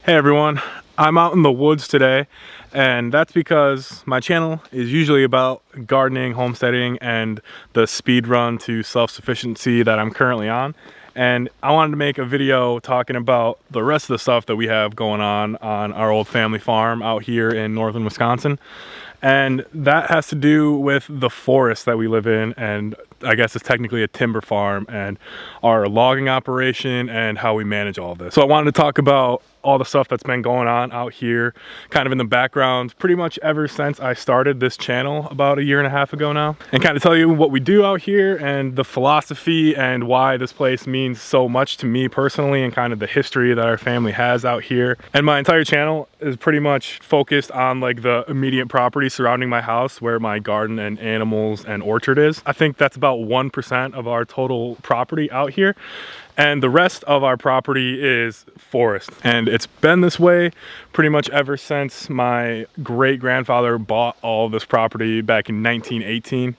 Hey everyone, I'm out in the woods today, and that's because my channel is usually about gardening, homesteading, and the speed run to self-sufficiency that I'm currently on. And I wanted to make a video talking about the rest of the stuff that we have going on our old family farm out here in northern Wisconsin. And that has to do with the forest that we live in, and I guess it's technically a timber farm, and our logging operation and how we manage all this. So I wanted to talk about all the stuff that's been going on out here kind of in the background pretty much ever since I started this channel about 1.5 years ago now, and kind of tell you what we do out here and the philosophy and why this place means so much to me personally, and kind of the history that our family has out here. And my entire channel is pretty much focused on like the immediate property surrounding my house where my garden and animals and orchard is. I think that's about 1% of our total property out here, and the rest of our property is forest. And it's been this way pretty much ever since my great-grandfather bought all of this property back in 1918.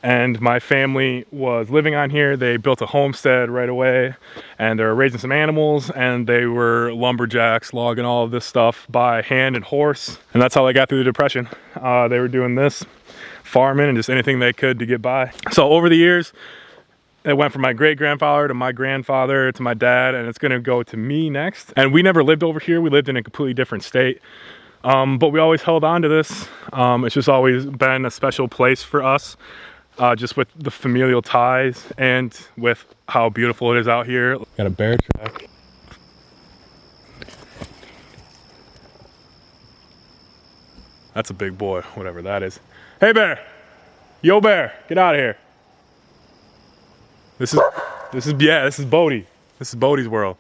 And my family was living on here. They built a homestead right away, and they were raising some animals, and they were lumberjacks logging all of this stuff by hand and horse. And that's how they got through the Depression. They were doing this, farming and just anything they could to get by. So over the years, it went from my great-grandfather to my grandfather to my dad, and it's gonna go to me next. And we never lived over here. We lived in a completely different state. But we always held on to this. It's just always been a special place for us, just with the familial ties and with how beautiful it is out here. Got a bear track. That's a big boy, whatever that is. Hey bear, yo bear, get out of here. This is Bodie. This is Bodie's world.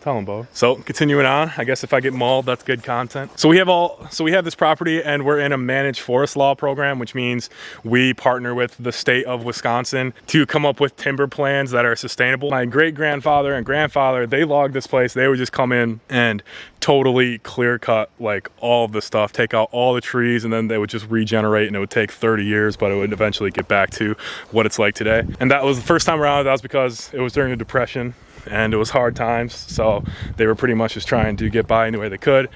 Tell him, Bo. So continuing on, I guess if I get mauled, that's good content. So we have this property, and we're in a managed forest law program, which means we partner with the state of Wisconsin to come up with timber plans that are sustainable. My great-grandfather and grandfather, they logged this place. They would just come in and totally clear cut like all of the stuff, take out all the trees, and then they would just regenerate, and it would take 30 years, but it would eventually get back to what it's like today. And that was the first time around. That was because it was during the Depression, and it was hard times, so they were pretty much just trying to get by any way they could.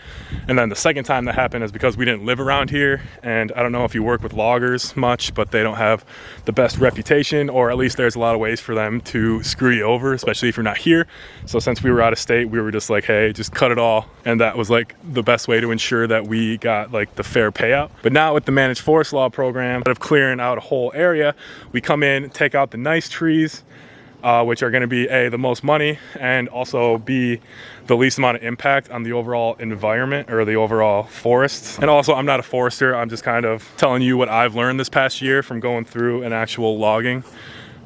And then the second time that happened is because we didn't live around here, and I don't know if you work with loggers much, but they don't have the best reputation, or at least there's a lot of ways for them to screw you over, especially if you're not here. So since we were out of state, we were just like, hey, just cut it all, and that was like the best way to ensure that we got like the fair payout. But now with the managed forest law program, instead of clearing out a whole area, we come in, take out the nice trees, which are going to be the most money, and also be the least amount of impact on the overall environment or the overall forests. And also, I'm not a forester. I'm just kind of telling you what I've learned this past year from going through an actual logging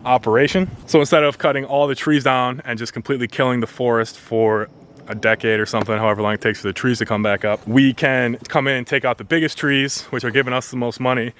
operation. So instead of cutting all the trees down and just completely killing the forest for a decade or something, however long it takes for the trees to come back up, we can come in and take out the biggest trees, which are giving us the most money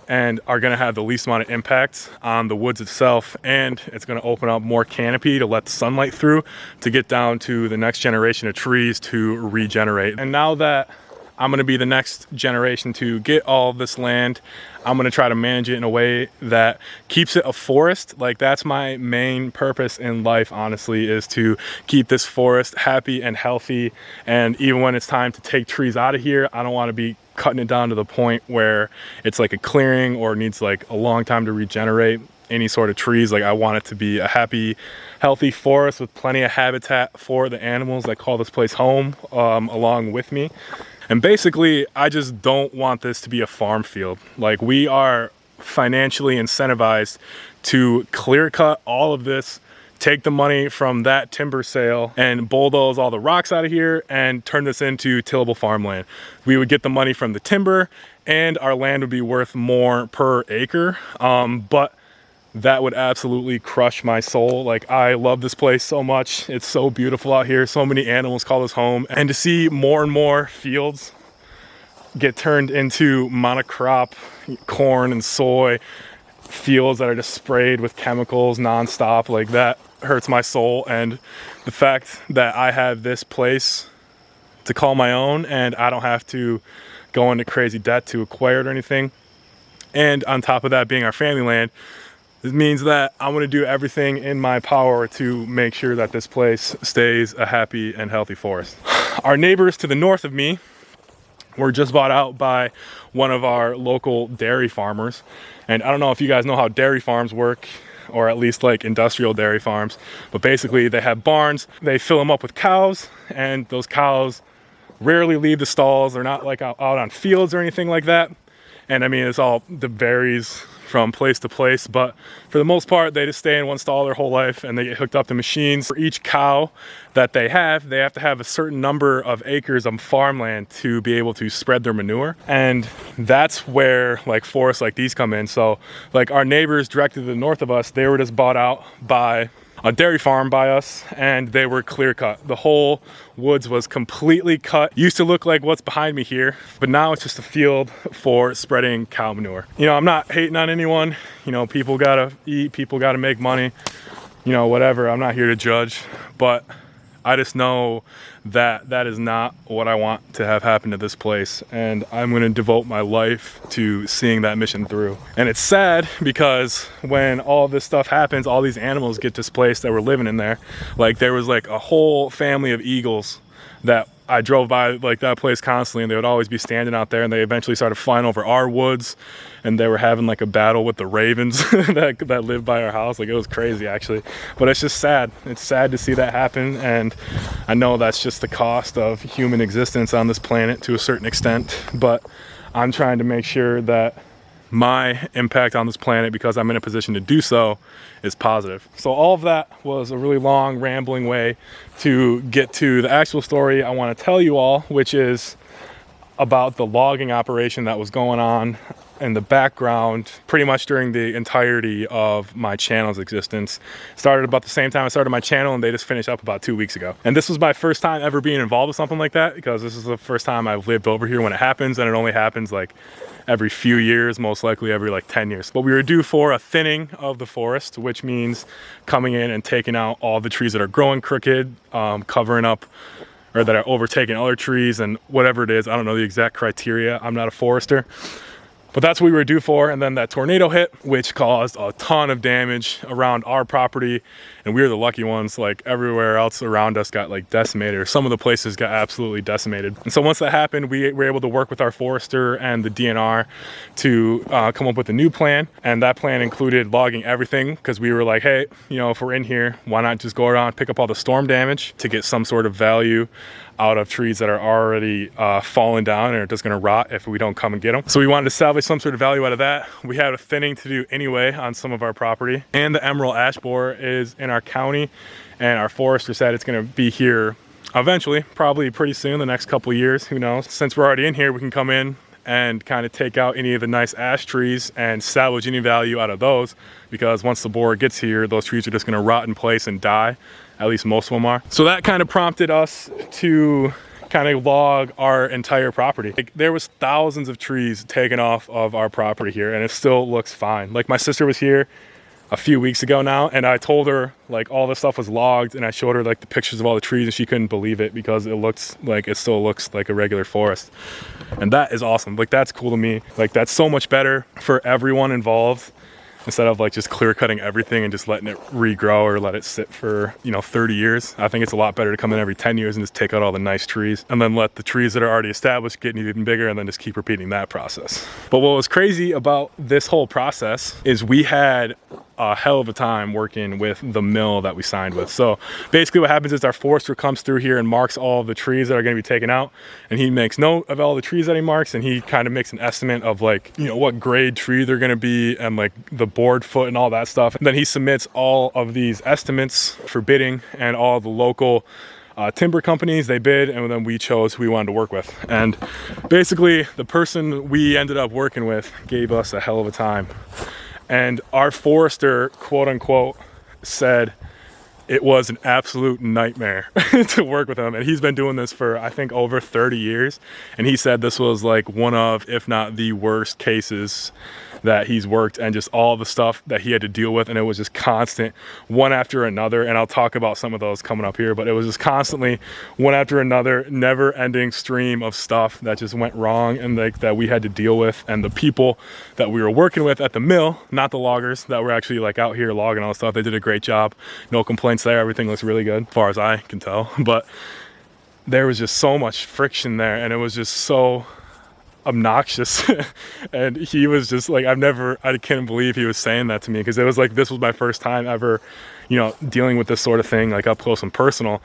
and are going to have the least amount of impact on the woods itself, and it's going to open up more canopy to let the sunlight through to get down to the next generation of trees to regenerate. And now that I'm going to be the next generation to get all of this land, I'm going to try to manage it in a way that keeps it a forest. Like, that's my main purpose in life, honestly, is to keep this forest happy and healthy. And even when it's time to take trees out of here, I don't want to be cutting it down to the point where it's like a clearing or needs like a long time to regenerate any sort of trees. Like, I want it to be a happy, healthy forest with plenty of habitat for the animals that call this place home, along with me. And basically, I just don't want this to be a farm field. Like, we are financially incentivized to clear cut all of this, take the money from that timber sale and bulldoze all the rocks out of here and turn this into tillable farmland. We would get the money from the timber, and our land would be worth more per acre. But that would absolutely crush my soul. Like, I love this place so much. It's so beautiful out here. So many animals call this home. And to see more and more fields get turned into monocrop corn and soy fields that are just sprayed with chemicals nonstop, like, that hurts my soul. And the fact that I have this place to call my own, and I don't have to go into crazy debt to acquire it or anything, and on top of that being our family land, This means that I'm gonna do everything in my power to make sure that this place stays a happy and healthy forest. Our neighbors to the north of me were just bought out by one of our local dairy farmers. And I don't know if you guys know how dairy farms work, or at least like industrial dairy farms, but basically they have barns, they fill them up with cows, and those cows rarely leave the stalls. They're not like out on fields or anything like that. And I mean, it varies from place to place, but for the most part, they just stay in one stall their whole life and they get hooked up to machines. For each cow that they have to have a certain number of acres of farmland to be able to spread their manure. And that's where like forests like these come in. So like our neighbors directly to the north of us, they were just bought out by a dairy farm by us, and they were clear cut. The whole woods was completely cut. Used to look like what's behind me here, but now it's just a field for spreading cow manure. You know, I'm not hating on anyone. You know, people gotta eat, people gotta make money, you know, whatever. I'm not here to judge, but I just know that that is not what I want to have happen to this place, and I'm going to devote my life to seeing that mission through. And it's sad because when all this stuff happens, all these animals get displaced that were living in there. Like there was like a whole family of eagles that I drove by like that place constantly, and they would always be standing out there, and they eventually started flying over our woods, and they were having like a battle with the ravens that lived by our house. Like it was crazy actually, but it's just sad. It's sad to see that happen, and I know that's just the cost of human existence on this planet to a certain extent, but I'm trying to make sure that my impact on this planet, because I'm in a position to do so, is positive. So all of that was a really long rambling way to get to the actual story I want to tell you all, which is about the logging operation that was going on in the background pretty much during the entirety of my channel's existence. Started about the same time I started my channel, and they just finished up about 2 weeks ago. And this was my first time ever being involved with something like that, because this is the first time I've lived over here when it happens, and it only happens like every few years, most likely every like 10 years. But we were due for a thinning of the forest, which means coming in and taking out all the trees that are growing crooked, covering up or that are overtaking other trees and whatever it is. I don't know the exact criteria. I'm not a forester. But that's what we were due for, and then that tornado hit, which caused a ton of damage around our property, and we were the lucky ones. Like everywhere else around us got like decimated, or some of the places got absolutely decimated. And so once that happened, we were able to work with our forester and the DNR to come up with a new plan, and that plan included logging everything, because we were like, hey, you know, if we're in here, why not just go around, pick up all the storm damage to get some sort of value out of trees that are already falling down and are just gonna rot if we don't come and get them. So we wanted to salvage some sort of value out of that. We had a thinning to do anyway on some of our property, and the emerald ash borer is in our county, and our forester said it's gonna be here eventually, probably pretty soon, the next couple of years, who knows. Since we're already in here, we can come in and kind of take out any of the nice ash trees and salvage any value out of those, because once the borer gets here, those trees are just gonna rot in place and die. At least most of them are. So that kind of prompted us to kind of log our entire property. Like, there was thousands of trees taken off of our property here, and it still looks fine. Like my sister was here a few weeks ago now, and I told her like all this stuff was logged, and I showed her like the pictures of all the trees, and she couldn't believe it, because it still looks like a regular forest. And that is awesome. Like that's cool to me. Like that's so much better for everyone involved, instead of like just clear cutting everything and just letting it regrow or let it sit for, you know, 30 years. I think it's a lot better to come in every 10 years and just take out all the nice trees, and then let the trees that are already established get even bigger, and then just keep repeating that process. But what was crazy about this whole process is we had a hell of a time working with the mill that we signed with. So basically what happens is our forester comes through here and marks all of the trees that are going to be taken out, and he makes note of all the trees that he marks, and he kind of makes an estimate of like, you know, what grade tree they're going to be, and like the board foot and all that stuff. And then he submits all of these estimates for bidding, and all the local timber companies, they bid, and then we chose who we wanted to work with. And basically the person we ended up working with gave us a hell of a time. And our forester, quote unquote, said it was an absolute nightmare to work with him. And he's been doing this for, I think, over 30 years. And he said this was like one of, if not the worst cases that he's worked, and just all the stuff that he had to deal with. And it was just constant, one after another. And I'll talk about some of those coming up here, but it was just constantly one after another, never ending stream of stuff that just went wrong and like that we had to deal with. And the people that we were working with at the mill, not the loggers that were actually like out here logging all the stuff, they did a great job. No complaints there. Everything looks really good as far as I can tell. But there was just so much friction there, and it was just so obnoxious. And he was just like, I can't believe he was saying that to me, because it was like, this was my first time ever, you know, dealing with this sort of thing, like up close and personal.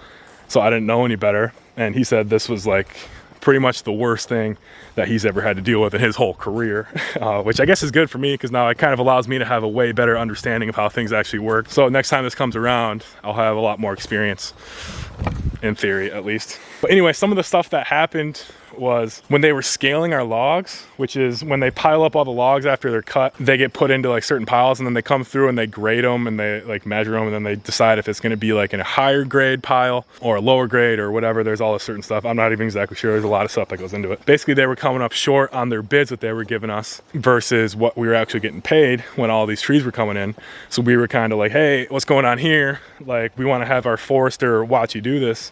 So I didn't know any better. And he said this was like pretty much the worst thing that he's ever had to deal with in his whole career, which I guess is good for me, because now it kind of allows me to have a way better understanding of how things actually work. So next time this comes around, I'll have a lot more experience, in theory at least. But anyway, some of the stuff that happened was when they were scaling our logs, which is when they pile up all the logs after they're cut, they get put into like certain piles, and then they come through and they grade them and they like measure them, and then they decide if it's going to be like in a higher grade pile or a lower grade or whatever. There's all this certain stuff. I'm not even exactly sure. There's a lot of stuff that goes into it. Basically, they were coming up short on their bids that they were giving us versus what we were actually getting paid when all these trees were coming in. So we were kind of like, hey, what's going on here? Like, we want to have our forester watch you do this,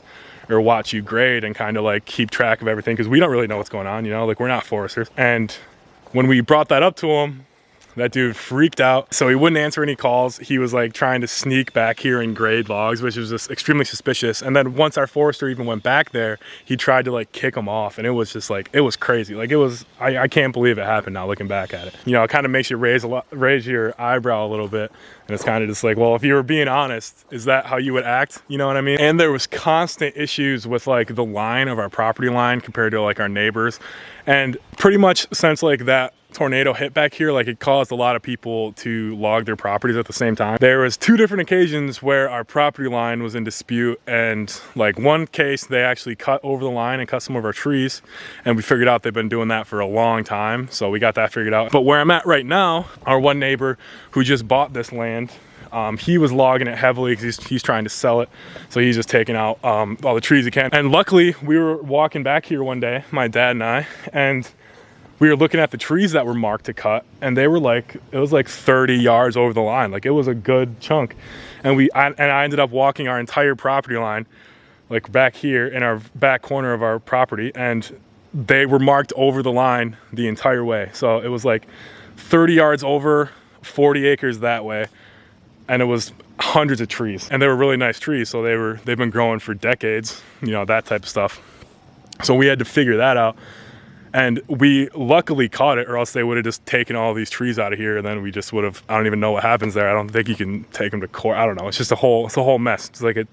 or watch you grade, and kind of like keep track of everything, because we don't really know what's going on, you know, like we're not foresters. And when we brought that up to him, that dude freaked out. So he wouldn't answer any calls. He was like trying to sneak back here and grade logs, which was just extremely suspicious. And then once our forester even went back there, he tried to like kick him off, and it was just like, it was crazy. Like, it was, I can't believe it happened now looking back at it. You know, it kind of makes you raise your eyebrow a little bit. And it's kind of just like, well, if you were being honest, is that how you would act? You know what I mean? And there was constant issues with like the line of our property line compared to like our neighbors. And pretty much since like that tornado hit back here, like it caused a lot of people to log their properties at the same time. There was 2 different occasions where our property line was in dispute, and like one case they actually cut over the line and cut some of our trees, and we figured out they've been doing that for a long time, so we got that figured out. But where I'm at right now, our one neighbor who just bought this land, he was logging it heavily because he's trying to sell it. So he's just taking out all the trees he can. And luckily we were walking back here one day, my dad and I, and we were looking at the trees that were marked to cut, and they were like, it was like 30 yards over the line. Like, it was a good chunk. And I ended up walking our entire property line, like back here in our back corner of our property, and they were marked over the line the entire way. So it was like 30 yards over, 40 acres that way. And it was hundreds of trees, and they were really nice trees. So they've been growing for decades, you know, that type of stuff. So we had to figure that out. And we luckily caught it, or else they would have just taken all these trees out of here, and then we just would have, I don't even know what happens there. I don't think you can take them to court. I don't know. It's just a whole mess. It's like a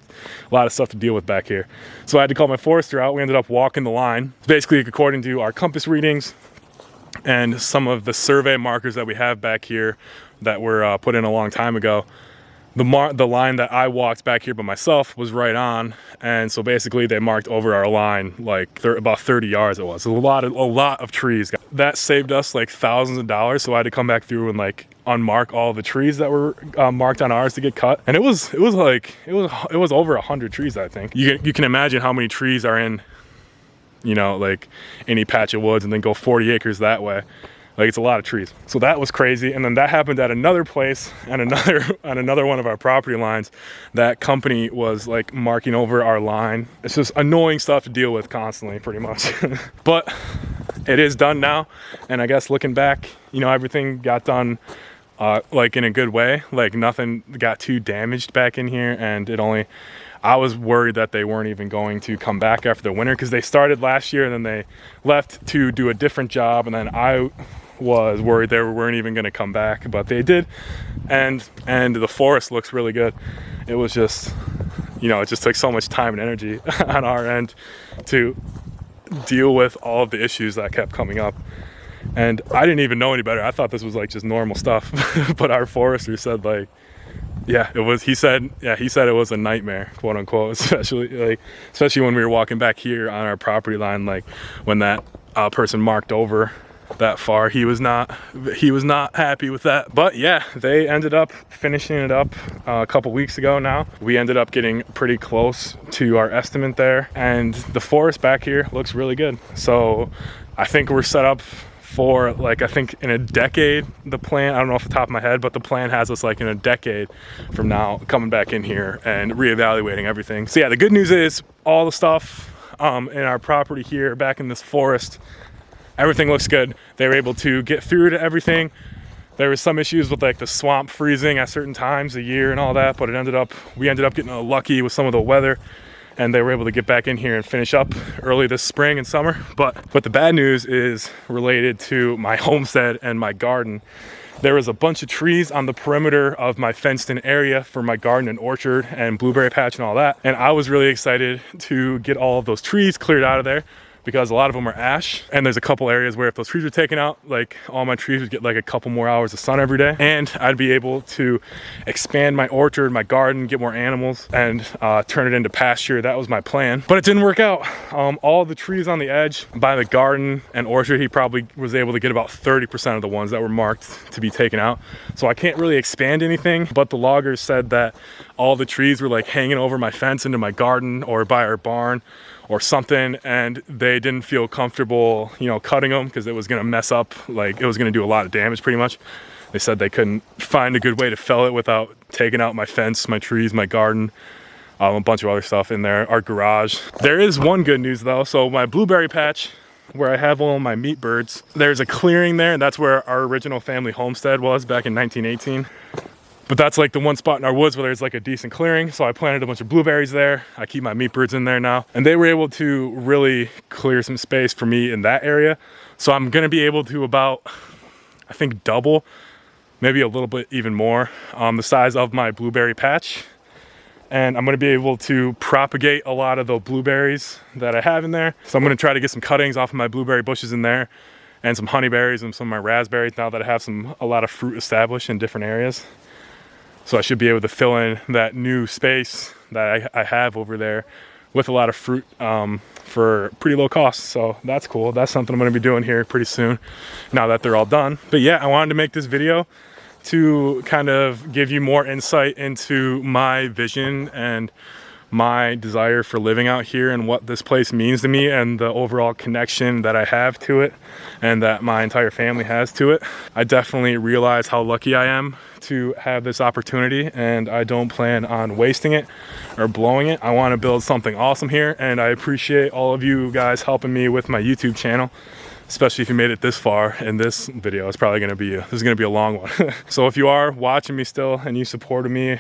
lot of stuff to deal with back here. So I had to call my forester out. We ended up walking the line. Basically, according to our compass readings and some of the survey markers that we have back here that were put in a long time ago, the line that I walked back here by myself was right on. And so basically they marked over our line like about 30 yards it was. A lot of trees. That saved us like thousands of dollars. So I had to come back through and like unmark all the trees that were marked on ours to get cut. And it was over 100 trees, I think. You can imagine how many trees are in, you know, like any patch of woods, and then go 40 acres that way. Like, it's a lot of trees. So that was crazy. And then that happened at another place and another one of our property lines. That company was like marking over our line. It's just annoying stuff to deal with constantly, pretty much. But it is done now. And I guess looking back, you know, everything got done like in a good way. Like, nothing got too damaged back in here. And I was worried that they weren't even going to come back after the winter, because they started last year and then they left to do a different job, and then I was worried they weren't even going to come back, but they did. And the forest looks really good. It was just, you know, it just took so much time and energy on our end to deal with all of the issues that kept coming up. And I didn't even know any better. I thought this was like just normal stuff. But our forester said, like, yeah, it was. He said it was a nightmare, quote unquote. Especially when we were walking back here on our property line, like when that person marked over that far. He was not happy with that. But yeah, they ended up finishing it up a couple weeks ago now. We ended up getting pretty close to our estimate there, and the forest back here looks really good. So I think we're set up for, like, I think in a decade, the plan, I don't know off the top of my head, but the plan has us like in a decade from now coming back in here and reevaluating everything. So yeah, the good news is all the stuff in our property here back in this forest, everything looks good. They were able to get through to everything. There was some issues with like the swamp freezing at certain times a year and all that, but we ended up getting lucky with some of the weather, and they were able to get back in here and finish up early this spring and summer. But the bad news is related to my homestead and my garden. There was a bunch of trees on the perimeter of my fenced in area for my garden and orchard and blueberry patch and all that. And I was really excited to get all of those trees cleared out of there, because a lot of them are ash, and there's a couple areas where if those trees were taken out, like all my trees would get like a couple more hours of sun every day, and I'd be able to expand my orchard, my garden, get more animals, and turn it into pasture. That was my plan, but it didn't work out. All the trees on the edge by the garden and orchard, he probably was able to get about 30% of the ones that were marked to be taken out. So I can't really expand anything, but the loggers said that all the trees were like hanging over my fence into my garden or by our barn or something, and they didn't feel comfortable, you know, cutting them because it was gonna mess up, like it was gonna do a lot of damage pretty much. They said they couldn't find a good way to fell it without taking out my fence, my trees, my garden, a bunch of other stuff in there, our garage. There is one good news though. So my blueberry patch, where I have all my meat birds, there's a clearing there, and that's where our original family homestead was back in 1918. But that's like the one spot in our woods where there's like a decent clearing. So I planted a bunch of blueberries there. I keep my meat birds in there now. And they were able to really clear some space for me in that area. So I'm gonna be able to about, I think, double, maybe a little bit even more, the size of my blueberry patch. And I'm gonna be able to propagate a lot of the blueberries that I have in there. So I'm gonna try to get some cuttings off of my blueberry bushes in there, and some honeyberries and some of my raspberries now that I have a lot of fruit established in different areas. So I should be able to fill in that new space that I have over there with a lot of fruit for pretty low cost. So that's cool. That's something I'm gonna be doing here pretty soon now that they're all done. But yeah, I wanted to make this video to kind of give you more insight into my vision and my desire for living out here and what this place means to me and the overall connection that I have to it and that my entire family has to it. I definitely realize how lucky I am to have this opportunity, and I don't plan on wasting it or blowing it. I want to build something awesome here, and I appreciate all of you guys helping me with my YouTube channel, especially if you made it this far in this video. It's probably gonna be this is gonna be a long one. So if you are watching me still and you supported me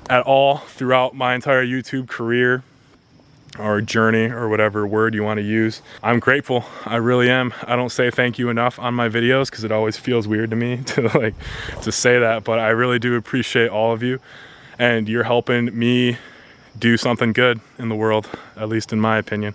at all throughout my entire YouTube career or journey or whatever word you want to use, I'm grateful. I really am. I don't say thank you enough on my videos because it always feels weird to me to say that, but I really do appreciate all of you, and you're helping me do something good in the world, at least in my opinion.